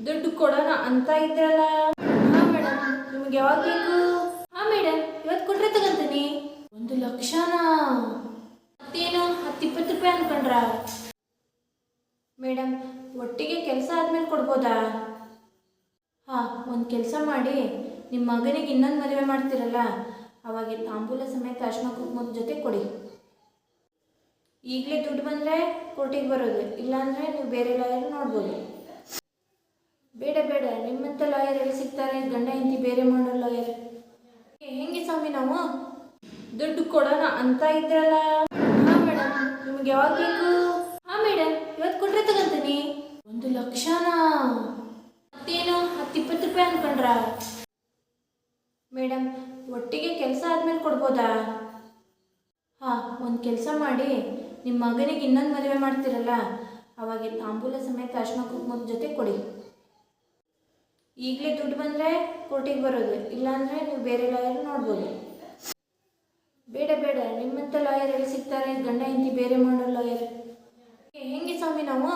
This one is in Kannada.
ದುಡ್ಡು ಕೊಡೋಣ ಅಂತ ಇದ್ರಲ್ಲ. ಹಾಂ ಮೇಡಮ್, ನಿಮ್ಗೆ ಯಾವಾಗ ಬೇಕು? ಹಾಂ ಮೇಡಮ್, ಇವತ್ತು ಕೊಟ್ಟರೆ ತಗೊಂತೀನಿ. 1,00,000ನಾ? ಮತ್ತೇನು 10-20 ರೂಪಾಯಿ ಅನ್ಕೊಂಡ್ರಾ? ಮೇಡಮ್, ಒಟ್ಟಿಗೆ ಕೆಲಸ ಆದಮೇಲೆ ಕೊಡ್ಬೋದಾ? ಹಾಂ, ಒಂದು ಕೆಲಸ ಮಾಡಿ, ನಿಮ್ಮ ಮಗನಿಗೆ ಇನ್ನೊಂದು ಮದುವೆ ಮಾಡ್ತಿರಲ್ಲ, ಅವಾಗ ತಾಂಬೂಲ ಸಮೇತ ಅರ್ಶಿನ ಕುಂಕುಮದ ಜೊತೆ ಕೊಡಿ. ಈಗಲೇ ದುಡ್ಡು ಬಂದರೆ ಕೋರ್ಟಿಗೆ ಬರೋದು, ಇಲ್ಲಾಂದರೆ ನೀವು ಬೇರೆ ಲಾಯರ್ ನೋಡ್ಬೋದು. ಬೇಡ ಬೇಡ, ನಿಮ್ಮಂಥ ಲಾಯರ್ ಎಲ್ಲಿ ಸಿಗ್ತಾರೆ? ಗಂಡ ಹೆಂಡತಿ ಬೇರೆ ಮಾಡೋ ಲಾಯರ್. ಹೆಂಗೆ ಸ್ವಾಮಿ ನಾವು? ದುಡ್ಡು ಕೊಡೋಣ ಅಂತ ಇದ್ರಲ್ಲ. ಹಾಂ ಮೇಡಮ್, ನಿಮ್ಗೆ ಯಾವಾಗ ಬೇಕು? ಹಾಂ ಮೇಡಮ್, ಇವತ್ತು ಕೊಟ್ಟರೆ ತಗೊಂತೀನಿ. 1,00,000ನಾ? ಮತ್ತೇನು 10-20 ರೂಪಾಯಿ ಅನ್ಕೊಂಡ್ರಾ? ಮೇಡಮ್, ಒಟ್ಟಿಗೆ ಕೆಲಸ ಆದಮೇಲೆ ಕೊಡ್ಬೋದಾ? ಹಾಂ, ಒಂದು ಕೆಲಸ ಮಾಡಿ, ನಿಮ್ಮ ಮಗನಿಗೆ ಇನ್ನೊಂದು ಮದುವೆ ಮಾಡ್ತಿರಲ್ಲ, ಅವಾಗ ತಾಂಬೂಲ ಸಮೇತ ಅರ್ಶಿನ ಕುಂಕುಮದ ಜೊತೆ ಕೊಡಿ. ಈಗಲೇ ದುಡ್ಡು ಬಂದರೆ ಕೋರ್ಟಿಗೆ ಬರೋದು, ಇಲ್ಲಾಂದರೆ ನೀವು ಬೇರೆ ಲಾಯರ್ ನೋಡ್ಬೋದು. ಬೇಡ ಬೇಡ, ನಿಮ್ಮಂಥ ಲಾಯರ್ ಎಲ್ಲಿ ಸಿಗ್ತಾರೆ? ಗಂಡ ಹೆಂಡತಿ ಬೇರೆ ಮಾಡೋ ಲಾಯರ್. ಹೆಂಗೆ ಸ್ವಾಮಿ ನಾವು?